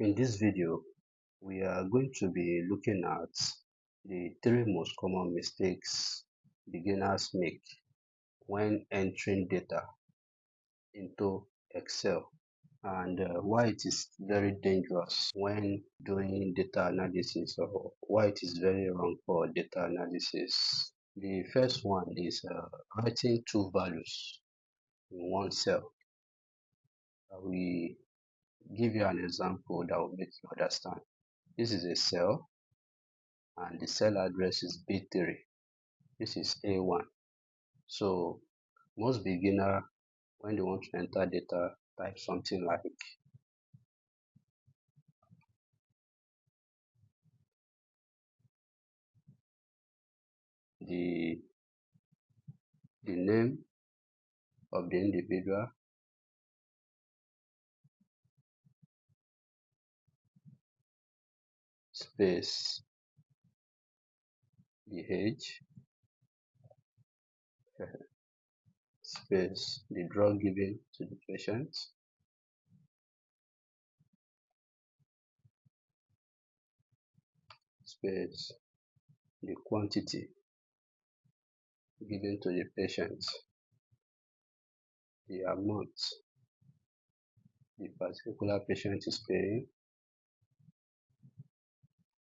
In this video, we are going to be looking at the three most common mistakes beginners make when entering data into Excel and why it is very dangerous when doing data analysis, or why it is very wrong for data analysis. The first one is writing two values in one cell. We give you an example that will make you understand. This is a cell and the cell address is B3. This is A1. So most beginner, when they want to enter data, type something like the name of the individual, space the age, space the drug given to the patient, space the quantity given to the patient, the amount the particular patient is paying,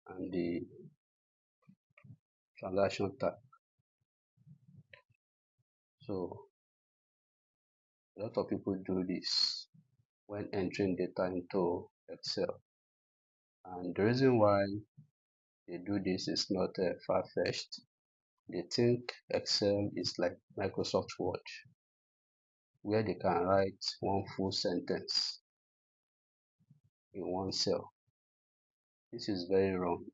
and the transaction type. So a lot of people do this when entering data into Excel, and the reason why they do this is not far-fetched. They think Excel is like Microsoft Word, where they can write one full sentence in one cell. This is very wrong.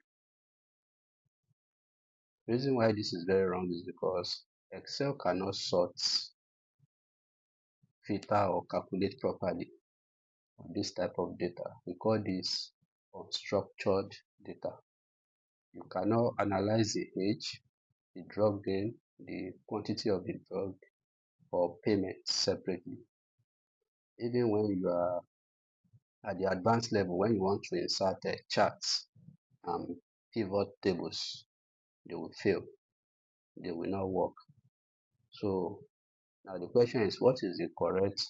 The reason why this is very wrong is because Excel cannot sort, filter, or calculate properly on this type of data. We call this unstructured data. You cannot analyze the age, the drug gain, the quantity of the drug, or payment separately. Even when you are at the advanced level, when you want to insert charts and pivot tables, they will fail. They will not work. So now the question is, what is the correct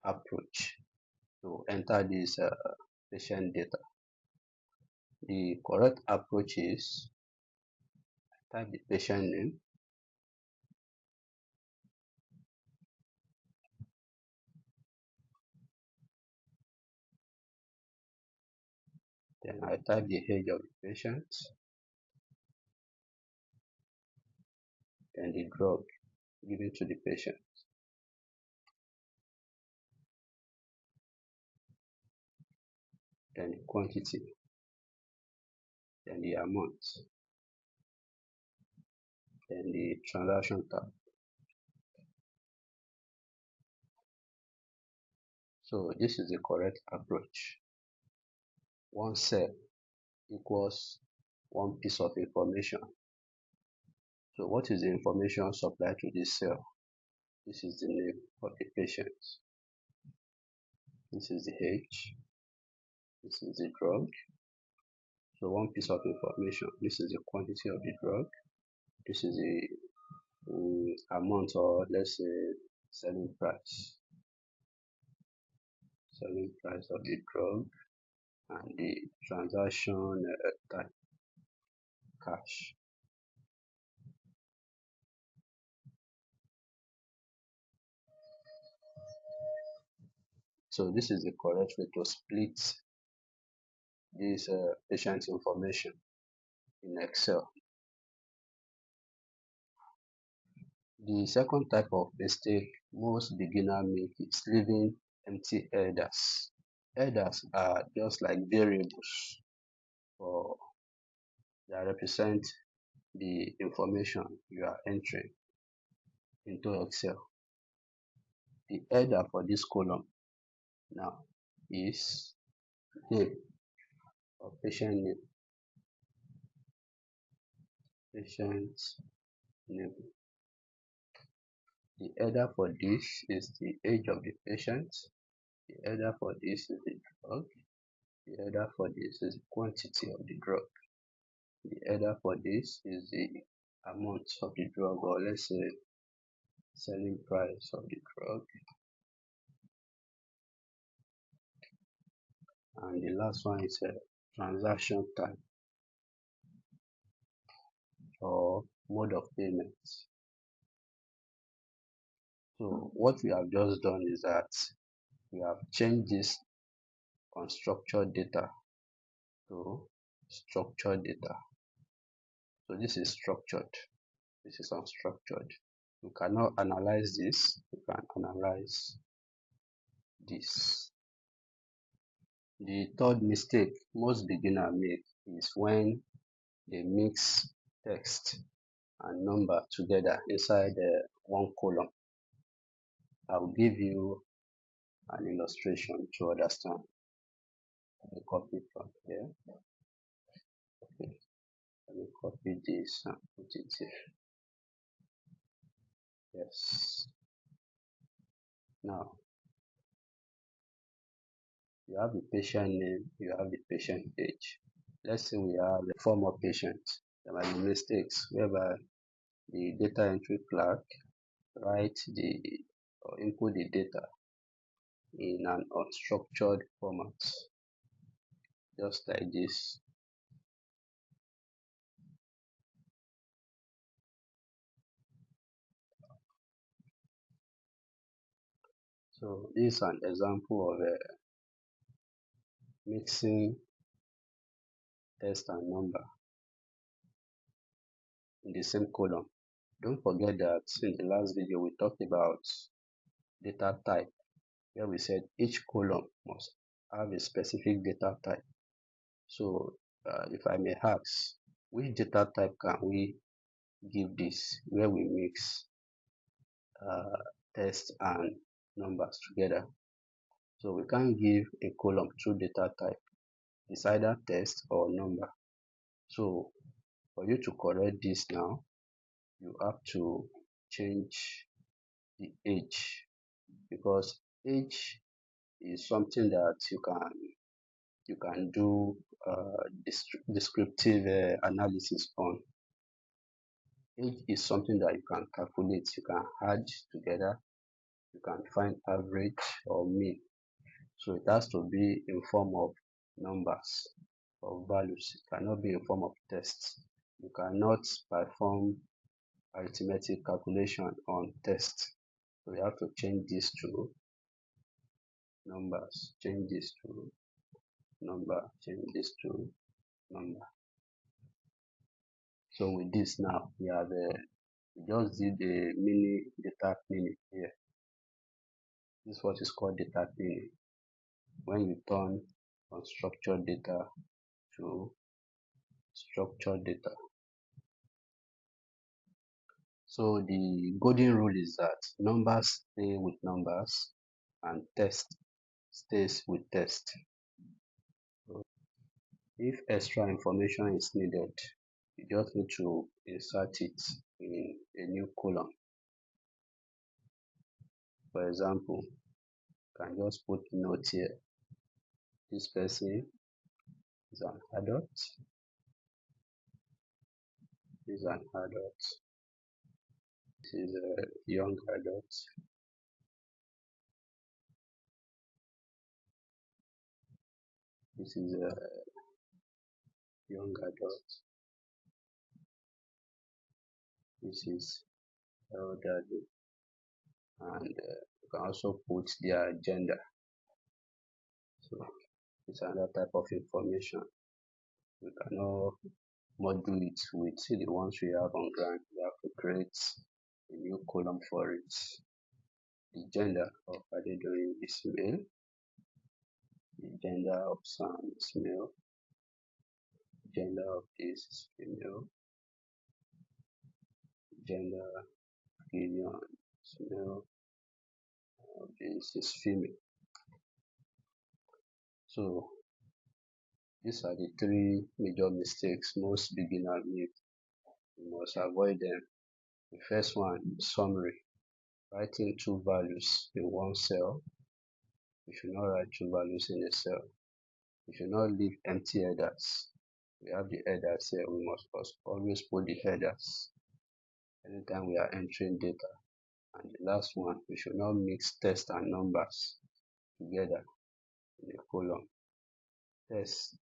approach to enter this patient data? The correct approach is type the patient name, then I type the age of the patient, then the drug given to the patient, then the quantity, then the amount, then the transaction type. So this is the correct approach. One cell equals one piece of information. So what is the information supplied to this cell? This is the name of the patient. This is the age. This is the drug. So one piece of information. This is the quantity of the drug. This is the amount, or let's say selling price. Selling price of the drug, and the transaction type, cash. So this is the correct way to split this patient information in Excel. The second type of mistake most beginners make is leaving empty headers. Headers are just like variables, or that represent the information you are entering into Excel. The header for this column now is name, or patient name, patient name. The header for this is the age of the patient. The header for this is the drug. The header for this is the quantity of the drug. The header for this is the amount of the drug, or let's say selling price of the drug. And the last one is a transaction type or mode of payment. So what we have just done is that we have changed this unstructured data to structured data. So this is structured, this is unstructured. We cannot analyze this, we can analyze this. The third mistake most beginners make is when they mix text and number together inside one column. I will give you an illustration to understand. Let me copy from here. Okay. Let me copy this and put it here. Yes. Now, you have the patient name, you have the patient age. Let's say we have a former patient. There might be mistakes whereby the data entry clerk write the or input the data in an unstructured format, just like this. So this is an example of mixing text and number in the same column. Don't forget that in the last video we talked about data type, where we said each column must have a specific data type. So if I may ask, which data type can we give this where we mix text and numbers together? So we can't give a column two data type. It's either text or number. So for you to correct this now, you have to change the age, because age is something that you can do descriptive analysis on. Age is something that you can calculate, you can add together, you can find average or mean. So it has to be in form of numbers or values. It cannot be in form of text. You cannot perform arithmetic calculation on text. So you have to change this to numbers, change this to number, change this to number. So with this now, we have we just did a mini data cleaning here. This is what is called data cleaning. When you turn unstructured data to structured data. So the golden rule is that numbers stay with numbers and text stays with text. So if extra information is needed, you just need to insert it in a new column. For example, you can just put note here. This person is an adult. This is an adult. This is a young adult. This is a young adult. This is elderly. And you can also put their gender. So it's another type of information. We cannot module it with the ones we have on ground. We have to create a new column for it. The gender of Adedoyin is male. The gender of Sam is male. The gender of this is female. The gender of Gideon is male. Of this is female. So these are the three major mistakes most beginners make. You must avoid them. The first one is summary. Writing two values in one cell. You should not write two values in a cell. We should not leave empty headers. We have the headers here. We must always put the headers anytime we are entering data. And the last one, we should not mix text and numbers together in a column. Text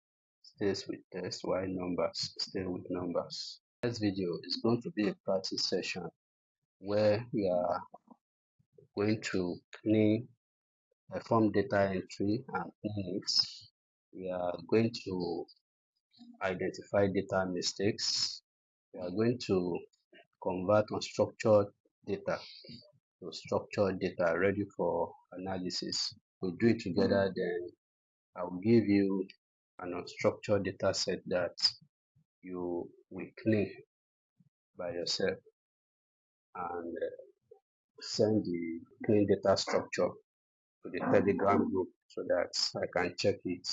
stays with text while numbers stay with numbers. Next video is going to be a practice session where we are going to perform data entry and clean it. We are going to identify data mistakes. We are going to convert unstructured data to structured data ready for analysis. We do it together, then I will give you an unstructured data set that you will clean by yourself and send the clean data structure to the Telegram group so that I can check it